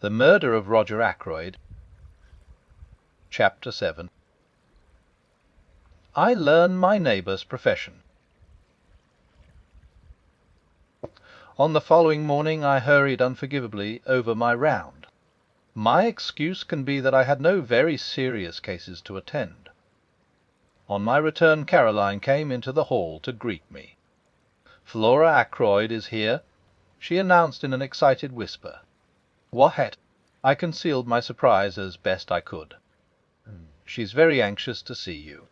The Murder of Roger Ackroyd. Chapter 7. I learn my neighbour's profession. On the following morning I hurried unforgivably over my round. My excuse can be that I had no very serious cases to attend. On my return Caroline came into the hall to greet me. "Flora Ackroyd is here," she announced in an excited whisper. "What?" I concealed my surprise as best I could. "She's very anxious to see you.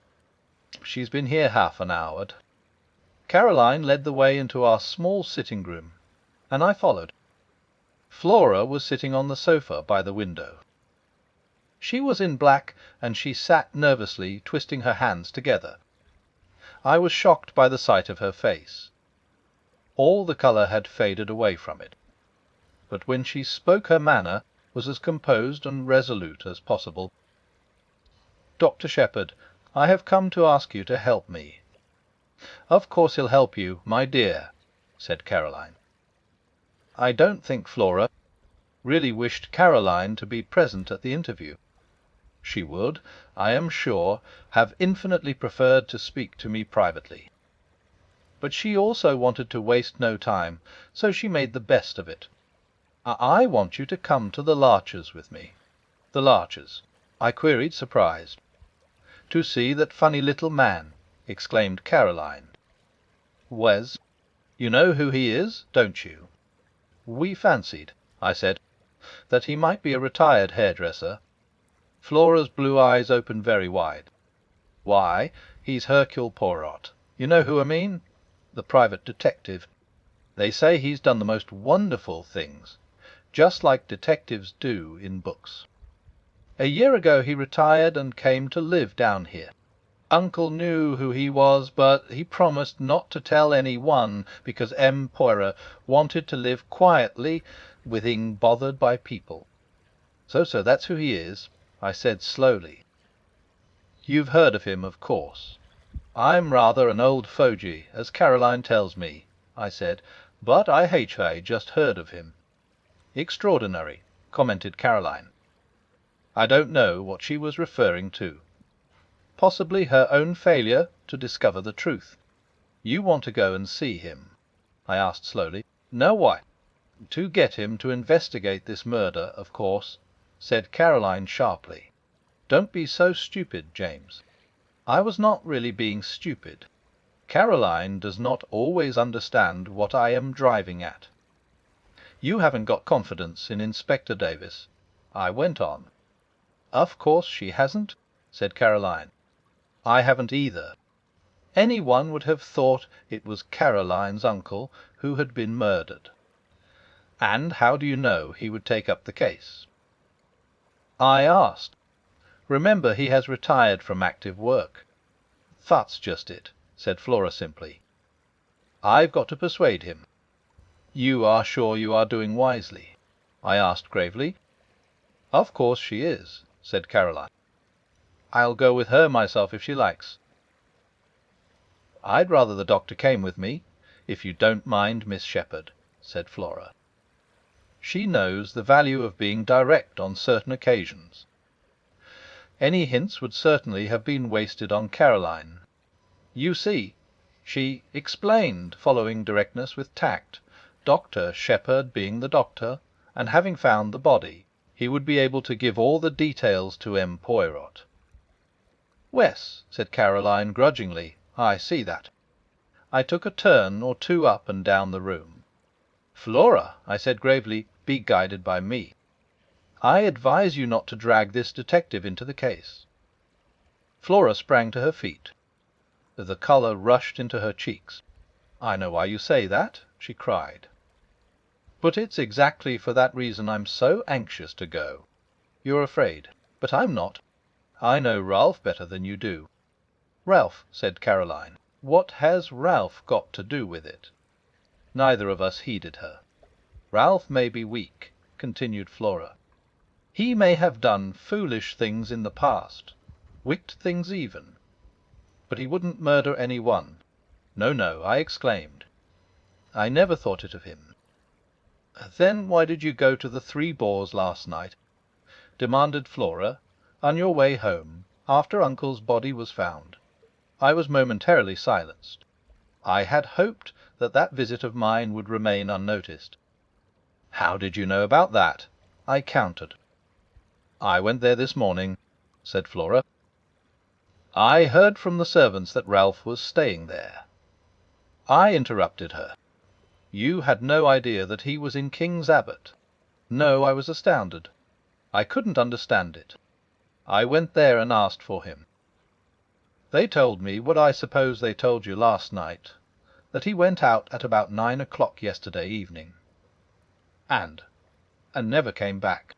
She's been here half an hour." Caroline led the way into our small sitting-room, and I followed. Flora was sitting on the sofa by the window. She was in black, and she sat nervously twisting her hands together. I was shocked by the sight of her face. All the colour had faded away from it, but when she spoke her manner was as composed and resolute as possible. "Dr. Shepherd, I have come to ask you to help me." "Of course he'll help you, my dear," said Caroline. I don't think Flora really wished Caroline to be present at the interview. She would, I am sure, have infinitely preferred to speak to me privately. But she also wanted to waste no time, so she made the best of it. "I want you to come to the Larchers with me." "The Larchers?" I queried, surprised. "To see that funny little man," exclaimed Caroline. "Wes, you know who he is, don't you?" "We fancied," I said, "that he might be a retired hairdresser." Flora's blue eyes opened very wide. "Why, he's Hercule Poirot. You know who I mean? The private detective. They say he's done the most wonderful things, just like detectives do in books. A year ago he retired and came to live down here. Uncle knew who he was, but he promised not to tell any one, because M. Poirot wanted to live quietly, without being bothered by people. So that's who he is," I said slowly. "You've heard of him, of course." "I'm rather an old fogey, as Caroline tells me," I said, "but I just heard of him." "Extraordinary," commented Caroline. I don't know what she was referring to. Possibly her own failure to discover the truth. "You want to go and see him?" I asked slowly. "No, why?" "To get him to investigate this murder, of course," said Caroline sharply. "Don't be so stupid, James." I was not really being stupid. Caroline does not always understand what I am driving at. "You haven't got confidence in Inspector Davis," I went on. "Of course she hasn't," said Caroline. "I haven't either. Any one would have thought it was Caroline's uncle who had been murdered." "And how do you know he would take up the case?" "I asked. Remember, he has retired from active work." "That's just it," said Flora simply. "I've got to persuade him." "You are sure you are doing wisely?" I asked gravely. "Of course she is," said Caroline. "I'll go with her myself if she likes." "I'd rather the doctor came with me, if you don't mind, Miss Shepherd," said Flora. She knows the value of being direct on certain occasions. Any hints would certainly have been wasted on Caroline. "You see," she explained, following directness with tact, "Dr. Shepherd being the doctor, and having found the body, he would be able to give all the details to M. Poirot." "Wes," said Caroline grudgingly, "I see that." I took a turn or two up and down the room. "Flora," I said gravely, "be guided by me. I advise you not to drag this detective into the case." Flora sprang to her feet. The colour rushed into her cheeks. "I know why you say that," she cried. "But it's exactly for that reason I'm so anxious to go. You're afraid, but I'm not. I know Ralph better than you do." "Ralph," said Caroline. "What has Ralph got to do with it?" Neither of us heeded her. "Ralph may be weak," continued Flora. "He may have done foolish things in the past, wicked things even. But he wouldn't murder any one. No, no," I exclaimed. "I never thought it of him." "Then why did you go to the Three Boars last night?" demanded Flora, "on your way home, after Uncle's body was found?" I was momentarily silenced. I had hoped that that visit of mine would remain unnoticed. "How did you know about that?" I countered. "I went there this morning," said Flora. "I heard from the servants that Ralph was staying there." I interrupted her. "You had no idea that he was in King's Abbot?" No, I was astounded. I couldn't understand it. I went there and asked for him. They told me what I suppose they told you last night, that he went out at about 9 o'clock yesterday evening. And never came back."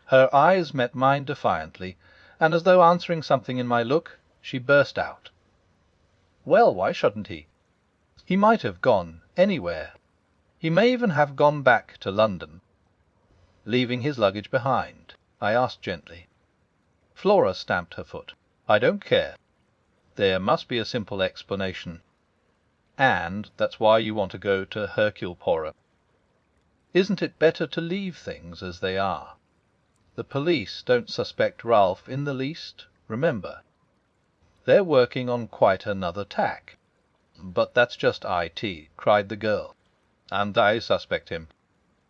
Her eyes met mine defiantly, and as though answering something in my look, she burst out: "Well, why shouldn't he? He might have gone anywhere. He may even have gone back to London." "Leaving his luggage behind?" I asked gently. Flora stamped her foot. "I don't care. There must be a simple explanation. And that's why you want to go to Hercule Poirot. Isn't it better to leave things as they are? The police don't suspect Ralph in the least, remember. They're working on quite another tack." "But that's just IT," cried the girl. "And I suspect him.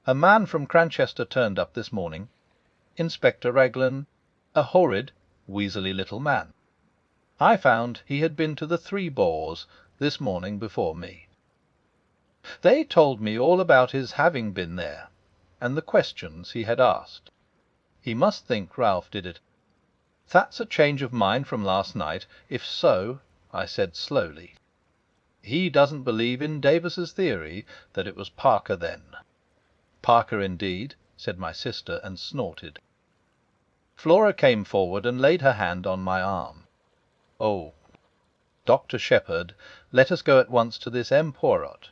A man from Cranchester turned up this morning. Inspector Raglan, a horrid, weaselly little man. I found he had been to the Three Boars this morning before me. They told me all about his having been there, and the questions he had asked. He must think Ralph did it. That's a change of mind from last night. If so," I said slowly, "he doesn't believe in Davis's theory that it was Parker then." "Parker indeed," said my sister, and snorted. Flora came forward and laid her hand on my arm. "Oh, Dr. Shepherd, let us go at once to this M. Poirot.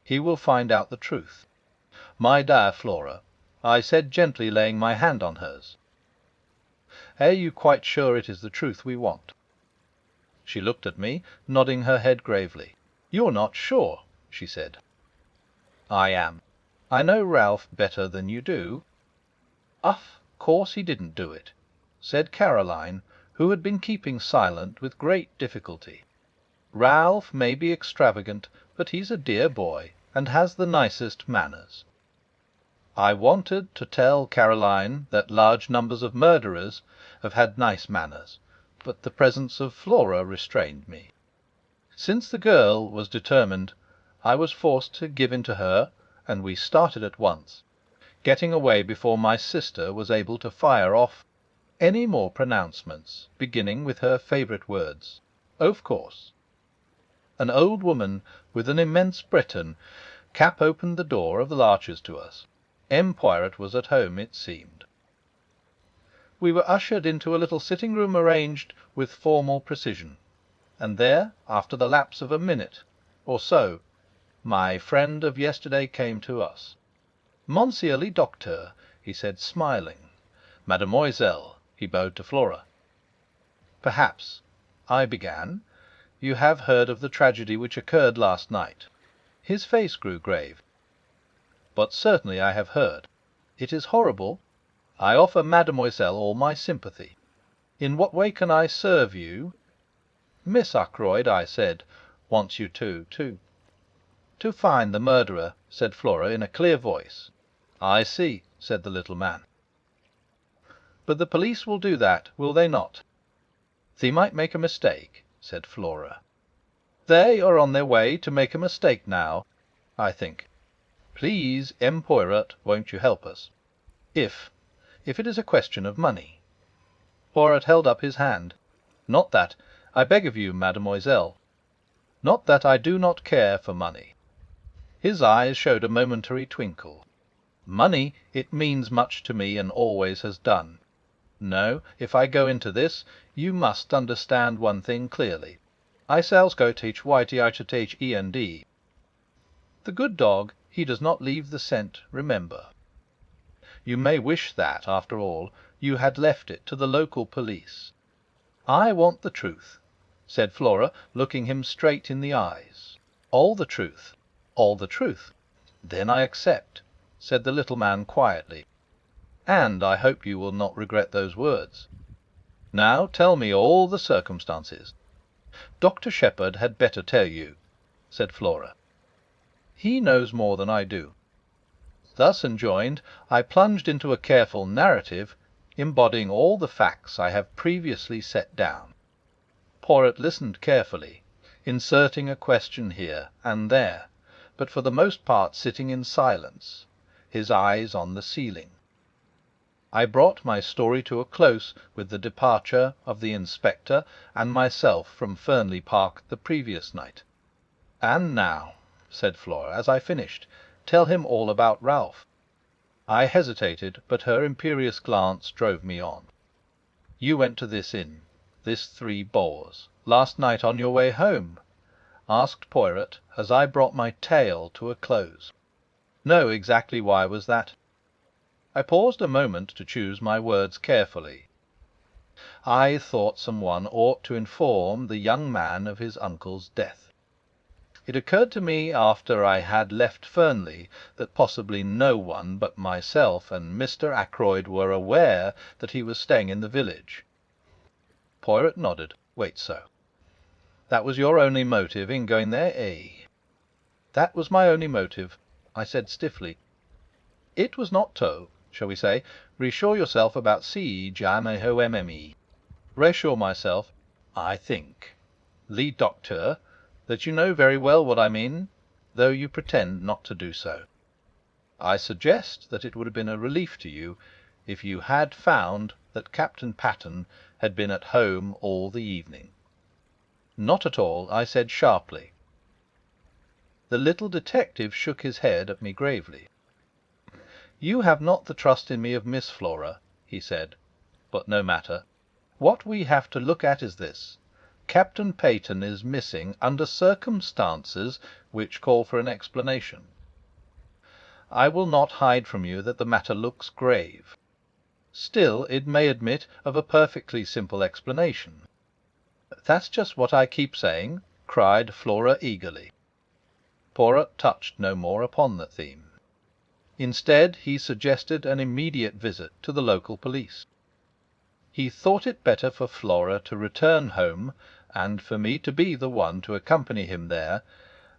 He will find out the truth. My dear Flora," I said gently, laying my hand on hers, "are you quite sure it is the truth we want?" She looked at me, nodding her head gravely. "You're not sure?" she said. "I am. I know Ralph better than you do." "Of course he didn't do it," said Caroline, who had been keeping silent with great difficulty. "Ralph may be extravagant, but he's a dear boy, and has the nicest manners." I wanted to tell Caroline that large numbers of murderers have had nice manners, but the presence of Flora restrained me. Since the girl was determined, I was forced to give in to her, and we started at once, getting away before my sister was able to fire off any more pronouncements, beginning with her favourite words, "Of course." An old woman with an immense Breton cap opened the door of the Larches to us. M. Poirot was at home, it seemed. We were ushered into a little sitting room arranged with formal precision, and there, after the lapse of a minute or so, my friend of yesterday came to us. "Monsieur le Docteur," he said, smiling. "Mademoiselle," he bowed to Flora. "Perhaps," I began, "you have heard of the tragedy which occurred last night?" His face grew grave. "But certainly I have heard. It is horrible. I offer Mademoiselle all my sympathy. In what way can I serve you?" "Miss Ackroyd," I said, "wants you to find the murderer," said Flora in a clear voice. "I see," said the little man. "But the police will do that, will they not?" "They might make a mistake," said Flora. "They are on their way to make a mistake now, I think. Please, M. Poirot, won't you help us? If it is a question of money." Poirot held up his hand. "Not that, I beg of you, mademoiselle. Not that I do not care for money." His eyes showed a momentary twinkle. "Money, it means much to me, and always has done. No, if I go into this, you must understand one thing clearly. I sells go teach YTITHEND. The good dog, he does not leave the scent, remember. You may wish that, after all, you had left it to the local police." "I want the truth," said Flora, looking him straight in the eyes. "All the truth, all the truth. "Then I accept," said the little man quietly, "and I hope you will not regret those words. Now tell me all the circumstances." "Dr. Shepherd had better tell you," said Flora. "He knows more than I do." Thus enjoined, I plunged into a careful narrative, embodying all the facts I have previously set down. Poirot listened carefully, inserting a question here and there, but for the most part sitting in silence, his eyes on the ceiling. I brought my story to a close with the departure of the inspector and myself from Fernley Park the previous night. "And now," said Flora, as I finished, "tell him all about Ralph." I hesitated, but her imperious glance drove me on. "You went to this inn, this Three Boars, last night on your way home?" asked Poirot, as I brought my tale to a close. "No, exactly why was that?" I paused a moment to choose my words carefully. I thought someone ought to inform the young man of his uncle's death. It occurred to me after I had left Fernley that possibly no one but myself and Mr. Ackroyd were aware that he was staying in the village. Poirot nodded. "Wait so. That was your only motive in going there, eh?" "That was my only motive," I said stiffly. "It was not to, shall we say, reassure yourself about CJMHOMME. Reassure myself, I think, the doctor, that you know very well what I mean, though you pretend not to do so. I suggest that it would have been a relief to you if you had found that Captain Patterne had been at home all the evening." "Not at all," I said sharply. The little detective shook his head at me gravely. "You have not the trust in me of Miss Flora," he said. "But no matter. What we have to look at is this. Captain Patterne is missing under circumstances which call for an explanation. I will not hide from you that the matter looks grave. Still, it may admit of a perfectly simple explanation." "That's just what I keep saying," cried Flora eagerly. Poirot touched no more upon the theme. Instead, he suggested an immediate visit to the local police. He thought it better for Flora to return home, and for me to be the one to accompany him there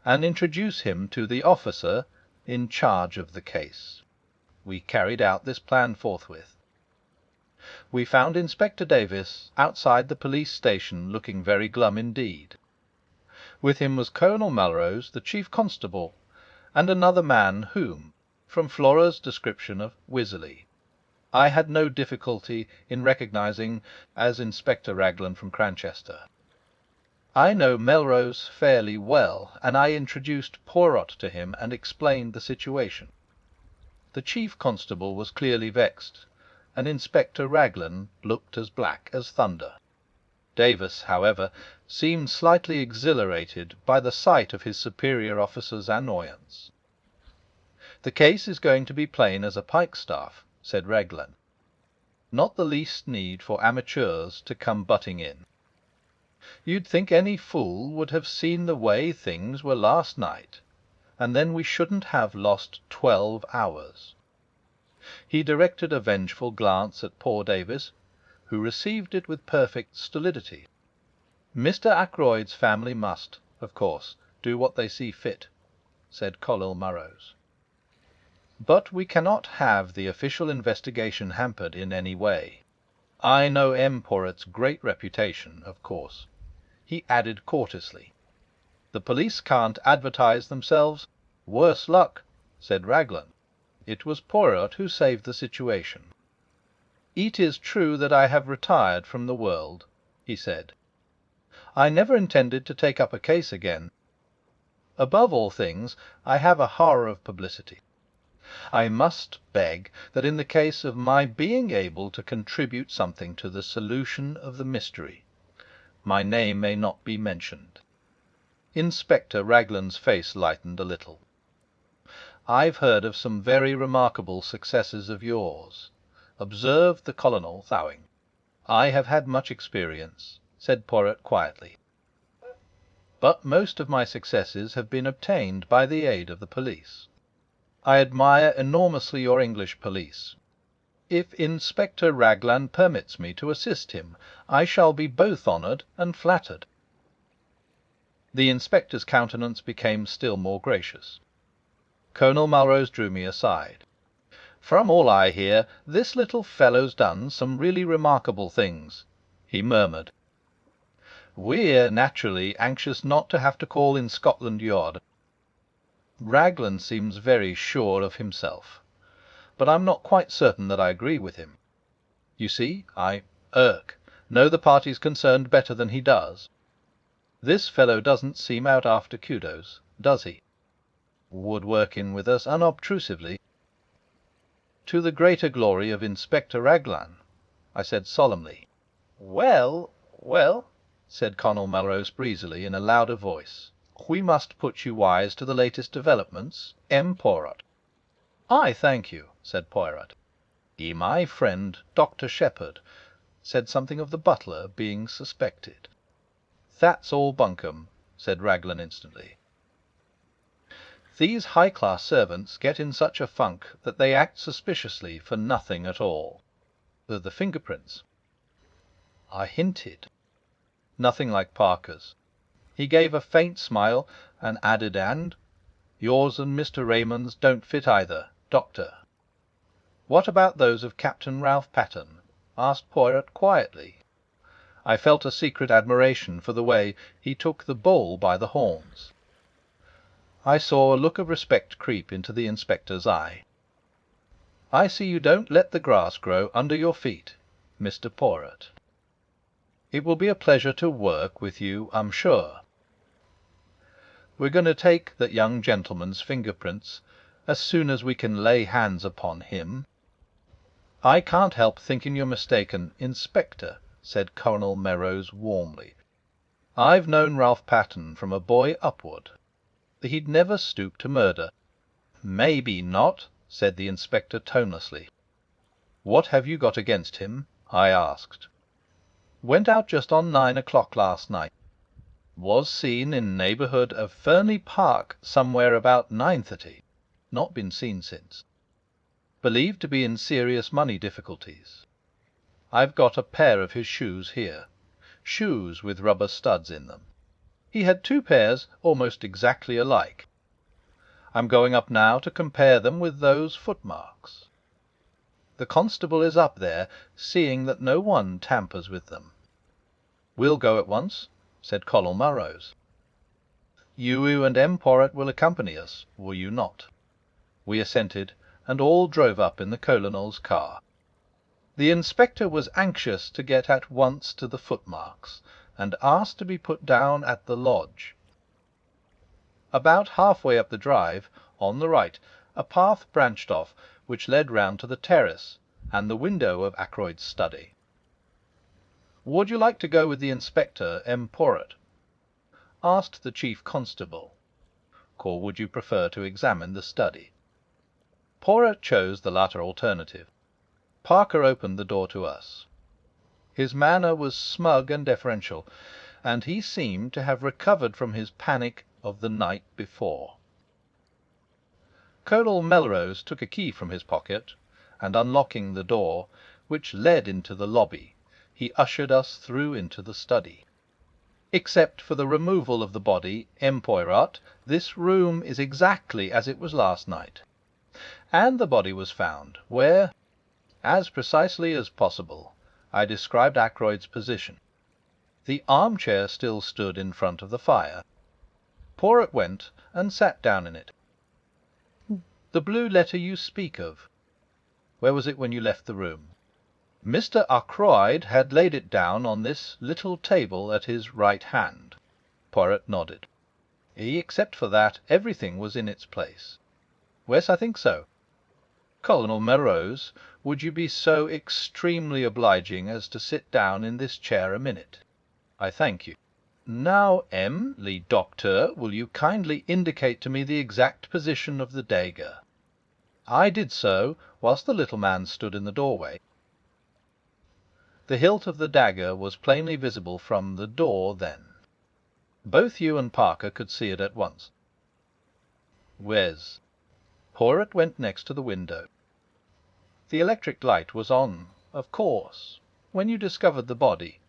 and introduce him to the officer in charge of the case. We carried out this plan forthwith. We found Inspector Davis outside the police station, looking very glum indeed. With him was Colonel Melrose, the chief constable, and another man whom, from Flora's description of Wisley, I had no difficulty in recognizing as Inspector Raglan from Cranchester. I know Melrose fairly well, and I introduced Poirot to him and explained the situation. The chief constable was clearly vexed, and Inspector Raglan looked as black as thunder. Davis, however, seemed slightly exhilarated by the sight of his superior officer's annoyance. "The case is going to be plain as a pikestaff," said Raglan. "Not the least need for amateurs to come butting in. You'd think any fool would have seen the way things were last night, and then we shouldn't have lost 12 hours." He directed a vengeful glance at poor Davis, who received it with perfect stolidity. "Mr. Ackroyd's family must, of course, do what they see fit," said Colonel Melrose. "But we cannot have the official investigation hampered in any way. I know M. Poirot's great reputation, of course," he added courteously. "The police can't advertise themselves." "Worse luck," said Raglan. It was Poirot who saved the situation. "It is true that I have retired from the world," he said. "I never intended to take up a case again. Above all things, I have a horror of publicity. I must beg that in the case of my being able to contribute something to the solution of the mystery, my name may not be mentioned." Inspector Raglan's face lightened a little. "I've heard of some very remarkable successes of yours," observed the Colonel, bowing. "I have had much experience," said Poirot quietly. "But most of my successes have been obtained by the aid of the police. I admire enormously your English police. If Inspector Raglan permits me to assist him, I shall be both honoured and flattered." The inspector's countenance became still more gracious. Colonel Melrose drew me aside. "From all I hear, this little fellow's done some really remarkable things," he murmured. "We're naturally anxious not to have to call in Scotland Yard. Raglan seems very sure of himself, but I'm not quite certain that I agree with him. You see, I know the parties concerned better than he does. This fellow doesn't seem out after kudos, does he? Would work in with us unobtrusively, to the greater glory of Inspector Raglan," I said solemnly. "Well, well," said Colonel Melrose breezily in a louder voice, "we must put you wise to the latest developments. M. Poirot." "I thank you," said Poirot. My friend Dr. Shepherd said something of the butler being suspected. "That's all bunkum," said Raglan instantly. "These high-class servants get in such a funk that they act suspiciously for nothing at all. The fingerprints." I hinted. "Nothing like Parker's." He gave a faint smile and added, "and yours and Mr. Raymond's don't fit either, Doctor." "What about those of Captain Ralph Patterne?" asked Poirot quietly. I felt a secret admiration for the way he took the bull by the horns. I saw a look of respect creep into the inspector's eye. "I see you don't let the grass grow under your feet, Mr. Poirot. It will be a pleasure to work with you, I'm sure. We're going to take that young gentleman's fingerprints as soon as we can lay hands upon him." "I can't help thinking you're mistaken, Inspector," said Colonel Melrose warmly. "I've known Ralph Patterne from a boy upward. He'd never stoop to murder." "Maybe not," said the inspector tonelessly. "What have you got against him?" I asked. "Went out just on 9 o'clock last night. Was seen in neighbourhood of Fernley Park somewhere about 9:30. Not been seen since. Believed to be in serious money difficulties. I've got a pair of his shoes here. Shoes with rubber studs in them. He had 2 pairs almost exactly alike. I'm going up now to compare them with those footmarks. The constable is up there, seeing that no one tampers with them." "We'll go at once," said Colonel Melrose. "You and M. Poirot will accompany us, will you not?" We assented, and all drove up in the Colonel's car. The inspector was anxious to get at once to the footmarks, and asked to be put down at the lodge. About halfway up the drive, on the right, a path branched off, which led round to the terrace and the window of Ackroyd's study. "Would you like to go with the inspector, M. Poirot?" asked the chief constable. "Or would you prefer to examine the study?" Poirot chose the latter alternative. Parker opened the door to us. His manner was smug and deferential, and he seemed to have recovered from his panic of the night before. Colonel Melrose took a key from his pocket, and unlocking the door, which led into the lobby, he ushered us through into the study. "Except for the removal of the body, M. Poirot, this room is exactly as it was last night. And the body was found where, as precisely as possible, I described Ackroyd's position. The armchair still stood in front of the fire. Poirot went and sat down in it. The blue letter you speak of, where was it when you left the room?" "Mr. Ackroyd had laid it down on this little table at his right hand." Poirot nodded. "Except for that, everything was in its place." "Yes, I think so." "Colonel Melrose, would you be so extremely obliging as to sit down in this chair a minute?" "I thank you." "Now, M. le Docteur, will you kindly indicate to me the exact position of the dagger?" I did so, whilst the little man stood in the doorway. The hilt of the dagger was plainly visible from the door then. Both you and Parker could see it at once. "Wes?" Poirot went next to the window. The electric light was on, of course. When you discovered the body?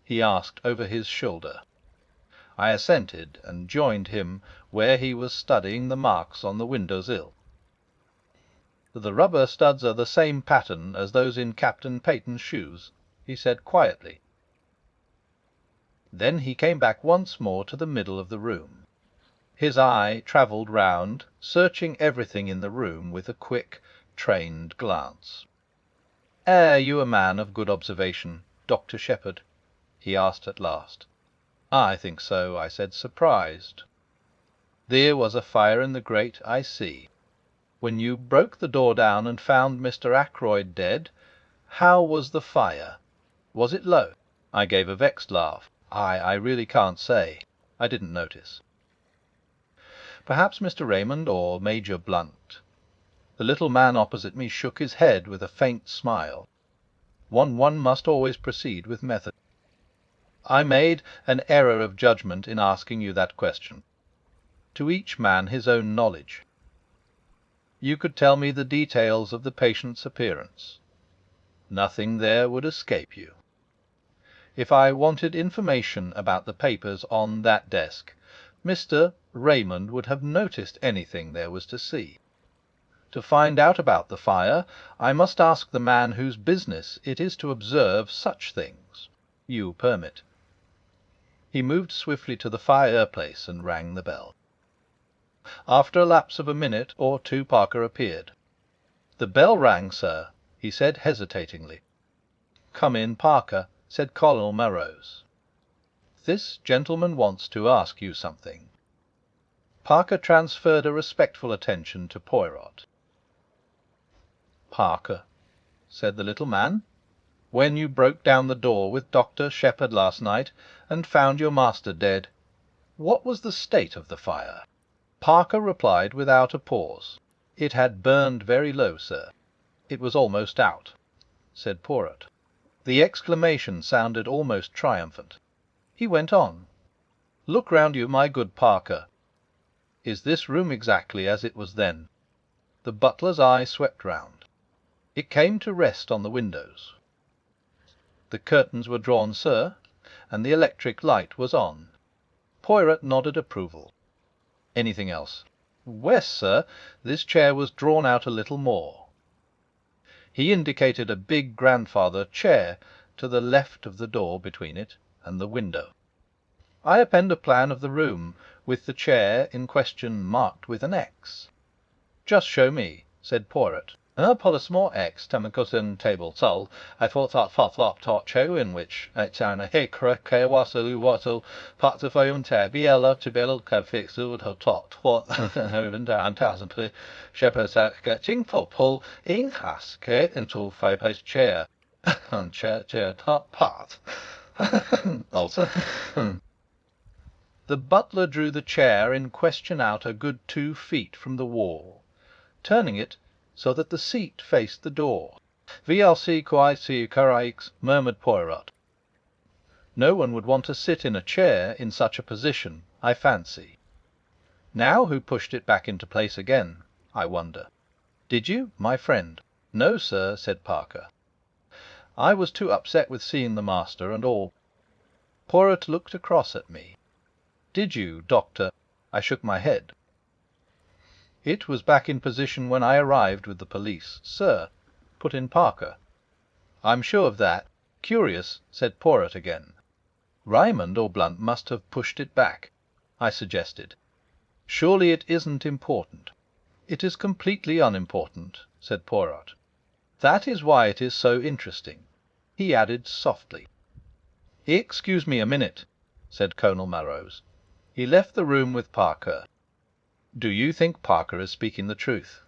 He asked over his shoulder. I assented, and joined him where he was studying the marks on the window-sill. The rubber studs are the same pattern as those in Captain Peyton's shoes, he said quietly. Then he came back once more to the middle of the room. His eye travelled round, searching everything in the room with a quick, trained glance. "Are you a man of good observation, Dr. Shepherd?" he asked at last. "I think so," I said, surprised. "There was a fire in the grate, I see. When you broke the door down and found Mr. Ackroyd dead, how was the fire? Was it low?" I gave a vexed laugh. I really can't say. I didn't notice." Perhaps Mr. Raymond or Major Blunt. The little man opposite me shook his head with a faint smile. One must always proceed with method. "I made an error of judgment in asking you that question. To each man his own knowledge. You could tell me the details of the patient's appearance. Nothing there would escape you. If I wanted information about the papers on that desk, Mr. Raymond would have noticed anything there was to see. To find out about the fire, I must ask the man whose business it is to observe such things. You permit." He moved swiftly to the fireplace and rang the bell. After a lapse of a minute or two Parker appeared. "The bell rang, sir," he said hesitatingly. "Come in, Parker," said Colonel Melrose. "This gentleman wants to ask you something." Parker transferred a respectful attention to Poirot. "Parker," said the little man, "when you broke down the door with Dr. Shepherd last night and found your master dead, what was the state of the fire?" Parker replied without a pause. "It had burned very low, sir. It was almost out," said Poirot. The exclamation sounded almost triumphant. He went on. "Look round you, my good Parker. Is this room exactly as it was then?" The butler's eye swept round. It came to rest on the windows. "The curtains were drawn, sir, and the electric light was on." Poirot nodded approval. "Anything else?" "Yes, sir. This chair was drawn out a little more." He indicated a big grandfather chair to the left of the door between it and the window. "I append a plan of the room, with the chair in question marked with an X." "Just show me," said Poirot. "Upon a small X, Tamacusin table sol, I thought that flop top chair in which an hicra wassel part of a biella to bill fix would have talked for even down thousand shepherds getting for pull in casket into five-place chair and chair top part." Also. The butler drew the chair in question out a good 2 feet from the wall, turning it so that the seat faced the door. "VLC quasi caraix," murmured Poirot. "No one would want to sit in a chair in such a position, I fancy. Now who pushed it back into place again, I wonder? Did you, my friend?" "No, sir," said Parker. "I was too upset with seeing the master and all." Poirot looked across at me. "Did you, Doctor?" I shook my head. "It was back in position when I arrived with the police, sir," put in Parker. "I'm sure of that. Curious," said Poirot again. "Raymond or Blunt must have pushed it back," I suggested. "Surely it isn't important." "It is completely unimportant," said Poirot. "That is why it is so interesting." He added softly, "Excuse me a minute," said Colonel Melrose. He left the room with Parker. "Do you think Parker is speaking the truth?"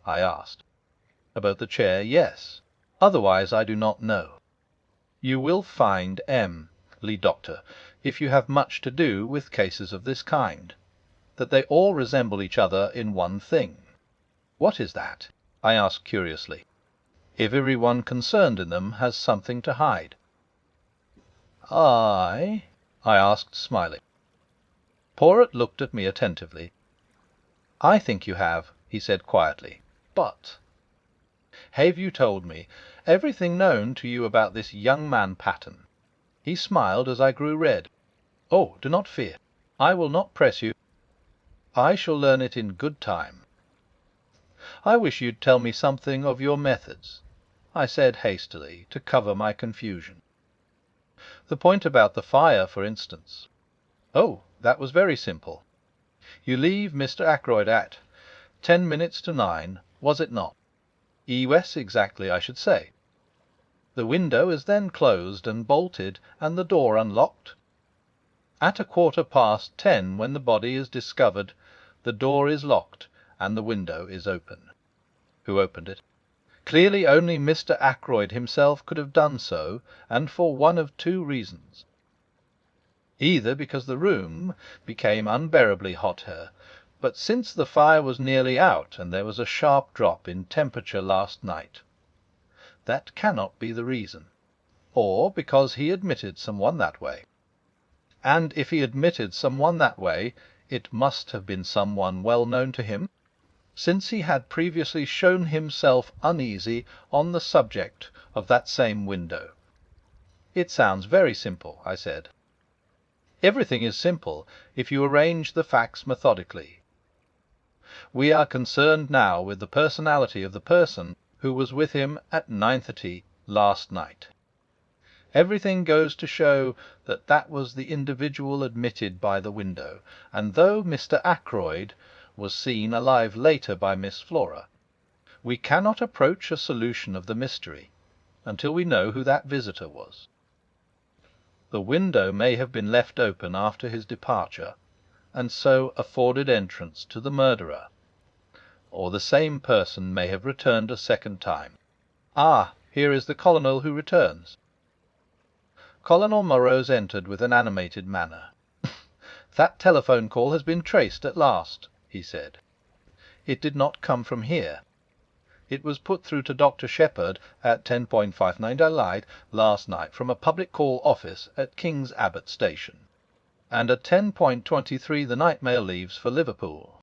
I asked. "About the chair, yes. Otherwise I do not know. You will find, Doctor, if you have much to do with cases of this kind, that they all resemble each other in one thing." "What is that?" I asked curiously. "Everyone concerned in them has something to hide." I asked, smiling. Poirot looked at me attentively. "I think you have," he said quietly. "But have you told me everything known to you about this young man Patterne?" He smiled as I grew red. "Oh, do not fear. I will not press you. I shall learn it in good time." "I wish you'd tell me something of your methods," I said hastily, to cover my confusion. "The point about the fire, for instance." "Oh, that was very simple. You leave Mr. Ackroyd at 9:10, was it not?" "Yes, exactly, I should say." "The window is then closed and bolted, and the door unlocked?" "At 10:15, when the body is discovered, the door is locked and the window is open." "Who opened it?" "Clearly only Mr. Ackroyd himself could have done so, and for one of two reasons. Either because the room became unbearably hot here, but since the fire was nearly out and there was a sharp drop in temperature last night, that cannot be the reason. Or because he admitted some one that way. And if he admitted some one that way, it must have been some one well known to him, since he had previously shown himself uneasy on the subject of that same window." "It sounds very simple," I said. "Everything is simple if you arrange the facts methodically. We are concerned now with the personality of the person who was with him at 9:30 last night. Everything goes to show that that was the individual admitted by the window, and though Mr. Ackroyd was seen alive later by Miss Flora, we cannot approach a solution of the mystery until we know who that visitor was. The window may have been left open after his departure, and so afforded entrance to the murderer, or the same person may have returned a second time. Ah, here is the Colonel who returns." Colonel Morose entered with an animated manner. "That telephone call has been traced at last," he said. "It did not come from here. It was put through to Dr. Shepherd at 10:59 last night from a public call office at King's Abbott Station, and at 10:23 the night mail leaves for Liverpool.